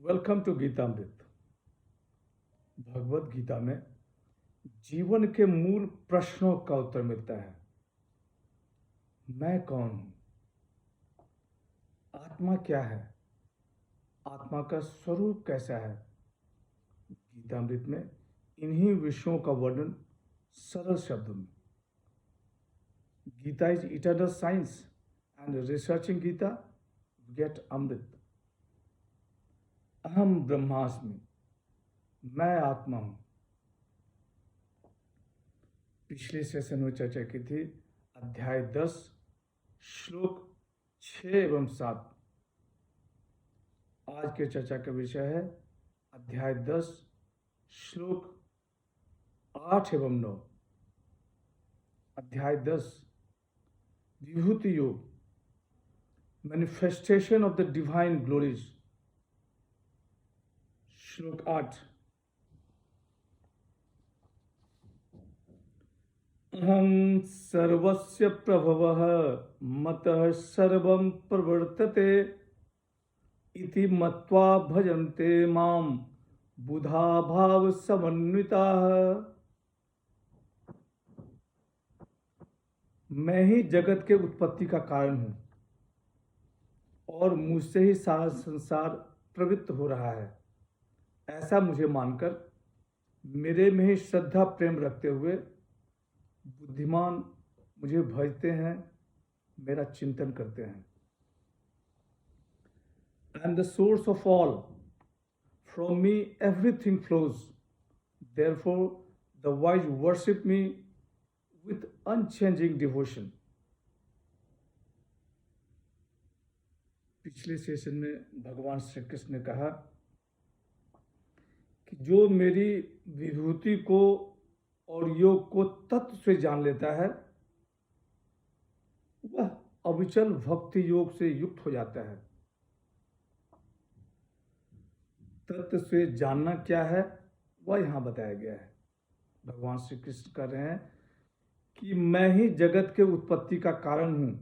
Welcome to Geetamrit. Bhagavad Gita में जीवन के मूल प्रश्नों का उत्तर मिलता है। मैं कौन हूं? आत्मा क्या है? आत्मा का स्वरूप कैसा है? गीतामृत में इन्हीं विषयों का वर्णन सरल शब्दों में। Gita is eternal science and researching Gita गेट अमृत। अहम ब्रह्मास्मि, मैं आत्मा हूं। पिछले सेशन में चर्चा की थी अध्याय 10 श्लोक 6 एवं 7। आज के चर्चा का विषय है अध्याय 10 श्लोक 8 एवं 9। अध्याय 10 Vibhuti Yoga, manifestation of the divine glories. श्लोक 8 अहं सर्वस्य प्रभवः मतः सर्वं प्रवर्तते इति मत्वा भजन्ते मां बुधा भाव समन्विताः। मैं ही जगत के उत्पत्ति का कारण हूं और मुझसे ही सारा संसार प्रवृत्त हो रहा है। ऐसा मुझे मानकर मेरे में ही श्रद्धा प्रेम रखते हुए बुद्धिमान मुझे भजते हैं, मेरा चिंतन करते हैं। I am the source of all. From me everything flows. Therefore, the wise worship me with unchanging devotion. पिछले सेशन में भगवान श्री कृष्ण ने कहा कि जो मेरी विभूति को और योग को तत्व से जान लेता है वह अविचल भक्ति योग से युक्त हो जाता है। तत्व से जानना क्या है वह यहाँ बताया गया है। भगवान श्री कृष्ण कह रहे हैं कि मैं ही जगत के उत्पत्ति का कारण हूँ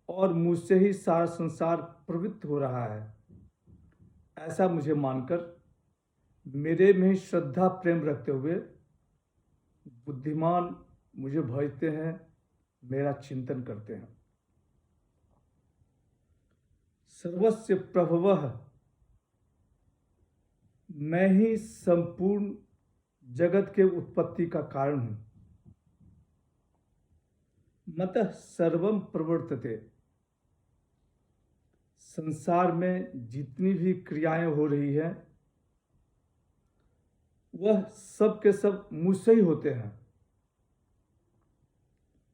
और मुझसे ही सारा संसार प्रवृत्त हो रहा है। ऐसा मुझे मानकर मेरे में ही श्रद्धा प्रेम रखते हुए बुद्धिमान मुझे भजते हैं, मेरा चिंतन करते हैं। सर्वस्य प्रभवः, मैं ही संपूर्ण जगत के उत्पत्ति का कारण हूं। मतः सर्वम प्रवर्तते, संसार में जितनी भी क्रियाएं हो रही हैं वह सब के सब मुझसे ही होते हैं।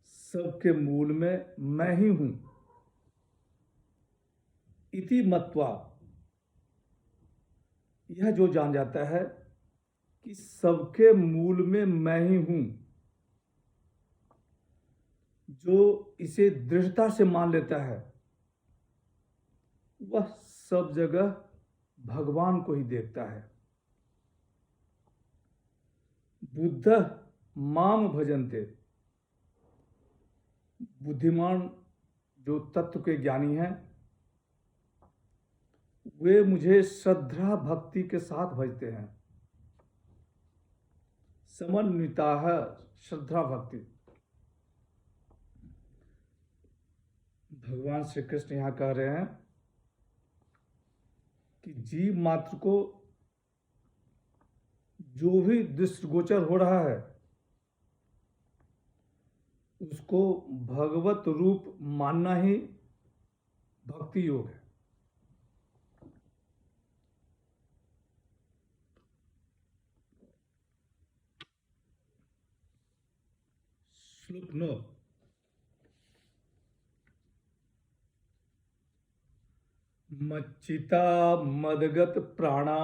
सबके मूल में मैं ही हूं। इति मत्वा, यह जो जान जाता है कि सबके मूल में मैं ही हूं, जो इसे दृढ़ता से मान लेता है वह सब जगह भगवान को ही देखता है। बुद्ध माम भजन्ते, बुद्धिमान जो तत्व के ज्ञानी हैं वे मुझे श्रद्धा भक्ति के साथ भजते हैं। समन्विता है श्रद्धा भक्ति। भगवान श्री कृष्ण यहाँ कह रहे हैं कि जीव मात्र को जो भी दृष्टिगोचर हो रहा है उसको भगवत रूप मानना ही भक्ति योग है। श्लोक 9 मच्चिता मदगत प्राणा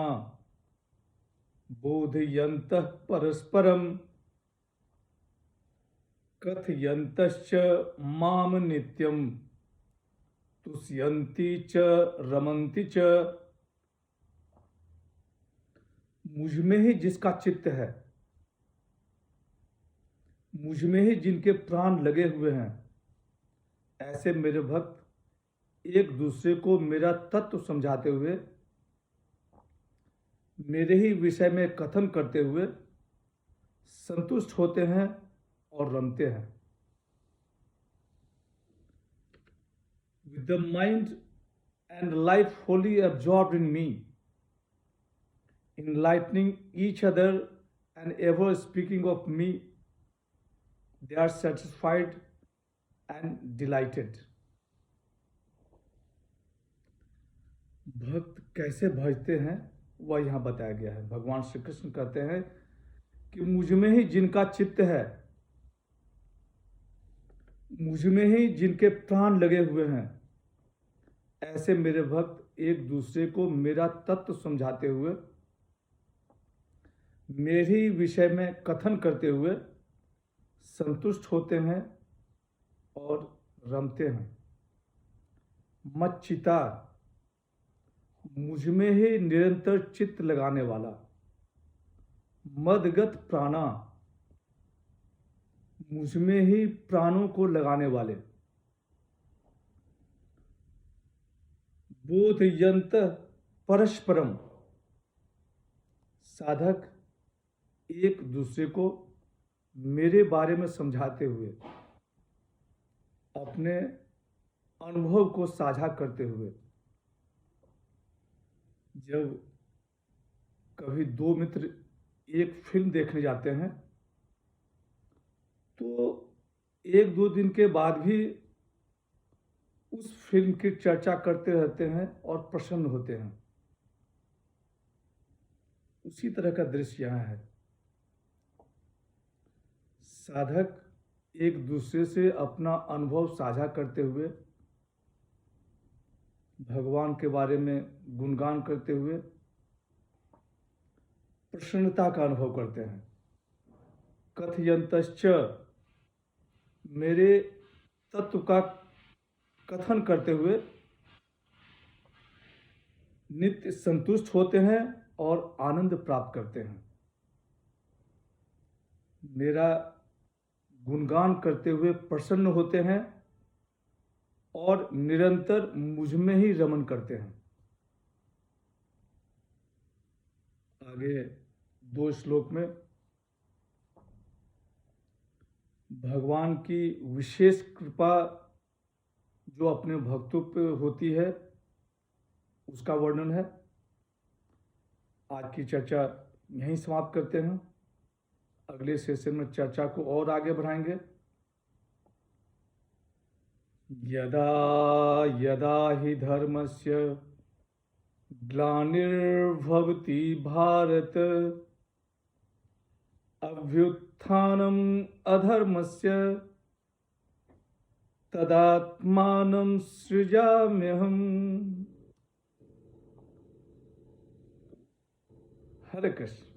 बोधयन्तः परस्परम कथयन्तश्च माम नित्यम तुष्यन्ति च रमन्ति च। मुझ में ही जिसका चित्त है, मुझ में ही जिनके प्राण लगे हुए हैं, ऐसे मेरे भक्त एक दूसरे को मेरा तत्व समझाते हुए मेरे ही विषय में कथन करते हुए संतुष्ट होते हैं और रमते हैं। With the mind and life wholly absorbed in me, enlightening each other and ever speaking of me, they are satisfied and delighted. भक्त कैसे भजते हैं वह यहाँ बताया गया है। भगवान श्री कृष्ण कहते हैं कि मुझ में ही जिनका चित्त है, मुझ में ही जिनके प्राण लगे हुए हैं, ऐसे मेरे भक्त एक दूसरे को मेरा तत्व समझाते हुए, मेरे विषय में कथन करते हुए संतुष्ट होते हैं और रमते हैं। मच्चिता, मुझ में ही निरंतर चित्त लगाने वाला। मदगत प्राणा, मुझ में ही प्राणों को लगाने वाले। बोधयंत परस्परम, साधक एक दूसरे को मेरे बारे में समझाते हुए, अपने अनुभव को साझा करते हुए। जब कभी दो मित्र एक फिल्म देखने जाते हैं तो एक दो दिन के बाद भी उस फिल्म की चर्चा करते रहते हैं और प्रसन्न होते हैं। उसी तरह का दृश्य यहाँ है। साधक एक दूसरे से अपना अनुभव साझा करते हुए, भगवान के बारे में गुणगान करते हुए प्रसन्नता का अनुभव करते हैं। कथयंतश्च, मेरे तत्व का कथन करते हुए नित्य संतुष्ट होते हैं और आनंद प्राप्त करते हैं। मेरा गुणगान करते हुए प्रसन्न होते हैं और निरंतर मुझ में ही रमन करते हैं। आगे 2 श्लोक में भगवान की विशेष कृपा जो अपने भक्तों पे होती है उसका वर्णन है। आज की चर्चा यहीं समाप्त करते हैं। अगले सेशन में चर्चा को और आगे बढ़ाएंगे। यदा यदा हि धर्मस्य ग्लानिर्भवति भारत, अभ्युत्थानम् अधर्मस्य तदात्मानं सृजाम्यहम्। हरे कृष्ण।